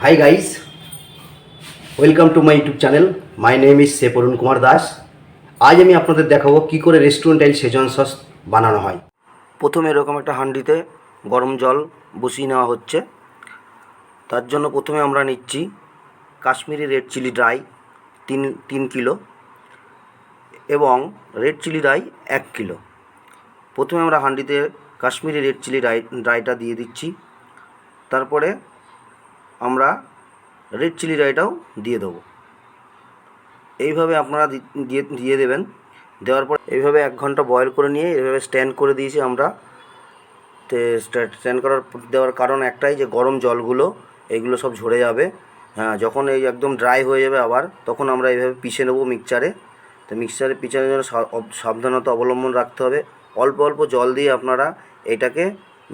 Hi guys, welcome to my YouTube channel. My name is chef Arun Kumar Das. আজ আমি আপনাদের দেখাবো কি করে রেস্টুরেন্ট স্টাইল শেজওয়ান সস বানানো হয়। প্রথমে এরকম একটা হাঁড়িতে গরম জল বসিয়ে নেওয়া হচ্ছে। তার জন্য প্রথমে আমরা নিচ্ছি কাশ্মীরি রেড চিলি ড্রাই তিন কিলো এবং রেড চিলি ড্রাই 1 কিলো। প্রথমে আমরা হাঁড়িতে কাশ্মীরি রেড চিলি ড্রাইটা দিয়ে দিচ্ছি। তারপরে আমরা রেড চিলি ড্রাইটাও দিয়ে দেবো। এইভাবে আপনারা দিয়ে দেবেন। দেওয়ার পর এইভাবে 1 ঘন্টা বয়েল করে নিয়ে এইভাবে স্ট্যান্ড করে দিয়েছি আমরা। স্ট্যান্ড দেওয়ার কারণ একটাই, যে গরম জলগুলো এইগুলো সব ঝরে যাবে। হ্যাঁ, যখন এই একদম ড্রাই হয়ে যাবে আবার, তখন আমরা এইভাবে পিষে নেবো মিক্সচারে। তো মিক্সচারে পিছানোর জন্য সাবধানতা অবলম্বন রাখতে হবে। অল্প অল্প জল দিয়ে আপনারা এটাকে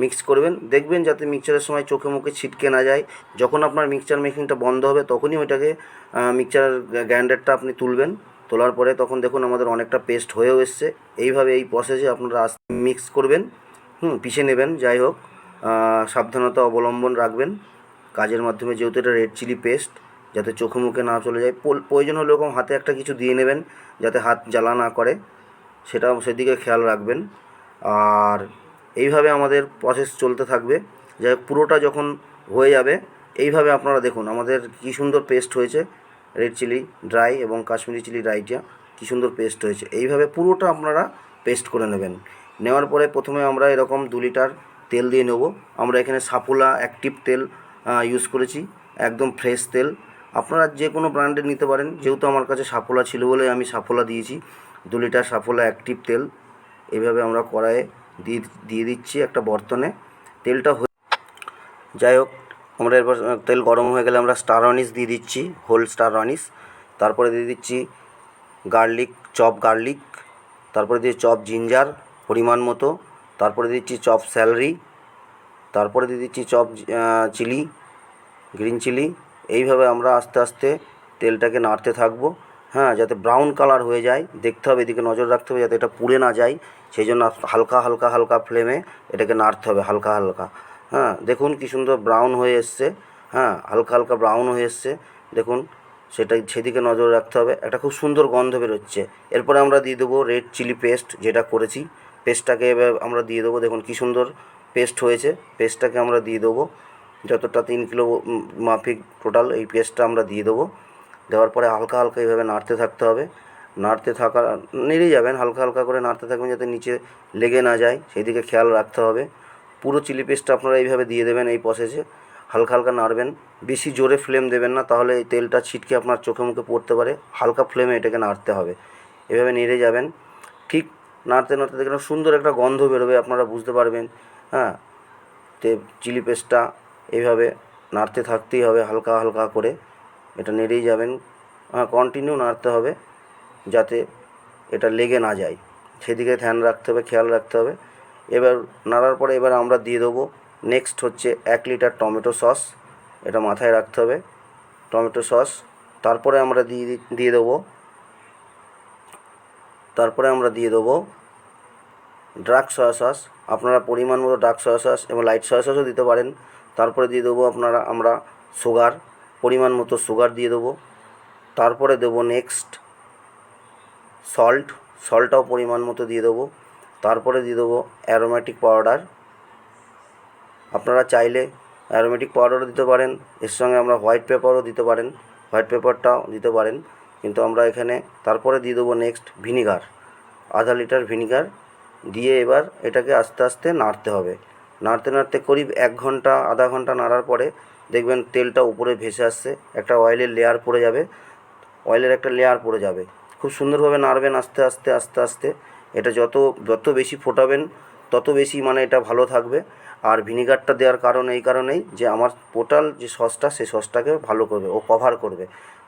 মিক্স করবেন। দেখবেন যাতে মিক্সচারের সময় চোখে মুখে ছিটকে না যায়। যখন আপনার মিক্সচার মেকিংটা বন্ধ হবে তখনই ওইটাকে মিক্সচার গ্রাইন্ডারটা আপনি তুলবেন। তোলার পরে তখন দেখুন আমাদের অনেকটা পেস্ট হয়েও এসছে। এইভাবে এই প্রসেসে আপনারা মিক্স করবেন, পিষে নেবেন। যাই হোক, সাবধানতা অবলম্বন রাখবেন কাজের মাধ্যমে, যেহেতু এটা রেড চিলি পেস্ট, যাতে চোখে মুখে না চলে যায়। প্রয়োজন হলে এরকম হাতে একটা কিছু দিয়ে নেবেন যাতে হাত জ্বালা না করে, সেদিকে খেয়াল রাখবেন। আর এইভাবে আমাদের প্রসেস চলতে থাকবে। যাই হোক, পুরোটা যখন হয়ে যাবে এইভাবে আপনারা দেখুন আমাদের কী সুন্দর পেস্ট হয়েছে। রেড চিলি ড্রাই এবং কাশ্মীরি চিলি ড্রাইটা কী সুন্দর পেস্ট হয়েছে। এইভাবে পুরোটা আপনারা পেস্ট করে নেবেন। নেওয়ার পরে প্রথমে আমরা এরকম 2 লিটার তেল দিয়ে নেব। আমরা এখানে সাফোলা অ্যাক্টিভ তেল ইউজ করেছি, একদম ফ্রেশ তেল। আপনারা যে কোনো ব্র্যান্ডের নিতে পারেন, যেহেতু আমার কাছে সাফোলা ছিল বলে আমি সাফোলা দিয়েছি। 2 লিটার সাফোলা অ্যাক্টিভ তেল এইভাবে আমরা কড়াইয়ে দিয়ে দিচ্ছি একটা বর্তনে। তেলটা যাই হোক, আমরা এরপর তেল গরম হয়ে গেলে আমরা স্টার অনিস দিয়ে দিচ্ছি, হোল স্টার অনিস। তারপরে দিয়ে দিচ্ছি চপ গার্লিক। তারপরে দিয়ে চপ জিঞ্জার পরিমাণ মতো। তারপরে দিচ্ছি চপ স্যালারি। তারপরে দিয়ে দিচ্ছি চপ চিলি, গ্রিন চিলি। এইভাবে আমরা আস্তে আস্তে তেলটাকে নাড়তে থাকবো। হ্যাঁ, যাতে ব্রাউন কালার হয়ে যায়। দেখতে হবে, এদিকে নজর রাখতে হবে যাতে এটা পুড়ে না যায়। সেই জন্য হালকা ফ্লেমে এটাকে নাড়তে হবে, হালকা। হ্যাঁ, দেখুন কী সুন্দর ব্রাউন হয়ে এসছে। হ্যাঁ, হালকা ব্রাউন হয়ে এসছে দেখুন। সেদিকে নজর রাখতে হবে। একটা খুব সুন্দর গন্ধ বেরোচ্ছে। এরপরে আমরা দিয়ে দেবো রেড চিলি পেস্ট, যেটা করেছি। পেস্টটাকে এবার আমরা দিয়ে দেবো। দেখুন কী সুন্দর পেস্ট হয়েছে। পেস্টটাকে আমরা দিয়ে দেবো, যতটা 3 কিলো মাফিক টোটাল এই পেস্টটা আমরা দিয়ে দেবো। দেওয়ার পরে হালকা এইভাবে নাড়তে থাকতে হবে। নেড়ে যাবেন, হালকা করে নাড়তে থাকবেন যাতে নিচে লেগে না যায়, সেই দিকে খেয়াল রাখতে হবে। পুরো চিলি পেস্টটা আপনারা এইভাবে দিয়ে দেবেন। এই প্রসেসে হালকা নাড়বেন, বেশি জোরে ফ্লেম দেবেন না, তাহলে এই তেলটা ছিটকে আপনার চোখে মুখে পড়তে পারে। হালকা ফ্লেমে এটাকে নাড়তে হবে। এভাবে নেড়ে যাবেন। ঠিক নাড়তে দেখবেন সুন্দর একটা গন্ধ বেরোবে, আপনারা বুঝতে পারবেন। হ্যাঁ, চিলি পেস্টটা এইভাবে নাড়তে থাকতেই হবে, হালকা করে এটা নেড়েই যাবেন। কন্টিনিউ নাড়তে হবে যাতে এটা লেগে না যায়, সেদিকে খেয়াল রাখতে হবে। এবার নাড়ার পরে এবার আমরা দিয়ে দেবো নেক্সট হচ্ছে 1 লিটার টমেটো সস। এটা মাথায় রাখতে হবে, টমেটো সস। তারপরে আমরা দিয়ে দেবো ডার্ক সয়া সস। আপনারা পরিমাণ মতো ডার্ক সয়া সস এবং লাইট সয়া সসও দিতে পারেন। তারপরে দিয়ে দেবো আমরা সুগার, পরিমাণ মতো সুগার দিয়ে দেবো। তারপরে দেবো নেক্সট সল্টটাও পরিমাণ মতো দিয়ে দেবো। তারপরে দিয়ে দেবো অ্যারোমেটিক পাউডার। আপনারা চাইলে অ্যারোমেটিক পাউডারও দিতে পারেন, এর সঙ্গে আমরা হোয়াইট পেপারও দিতে পারেন, হোয়াইট পেপারটাও দিতে পারেন। কিন্তু আমরা এখানে তারপরে দিয়ে দেবো নেক্সট ভিনিগার, আধা লিটার ভিনিগার দিয়ে এবার এটাকে আস্তে আস্তে নাড়তে হবে। নাড়তে করিব 1 ঘন্টা আধা ঘন্টা নাড়ার পরে দেখবেন তেলটা উপরে ভেসে আসছে, একটা অয়েলের লেয়ার পড়ে যাবে। খুব সুন্দরভাবে নাড়বেন আস্তে আস্তে। এটা যত বেশি ফোটাবেন তত বেশি এটা ভালো থাকবে। আর ভিনিগারটা দেওয়ার কারণ এই কারণেই যে আমার টোটাল যে সসটা, সেই সসটাকে ভালো করবে, ও কভার করবে,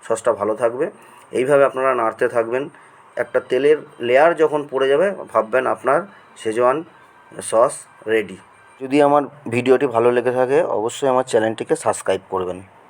সসটা ভালো থাকবে। এইভাবে আপনারা নাড়তে থাকবেন। একটা তেলের লেয়ার যখন পড়ে যাবে ভাববেন আপনার শেজওয়ান সস রেডি। যদি আমার ভিডিওটি ভালো লেগে থাকে অবশ্যই আমার চ্যানেলটিকে সাবস্ক্রাইব করবেন।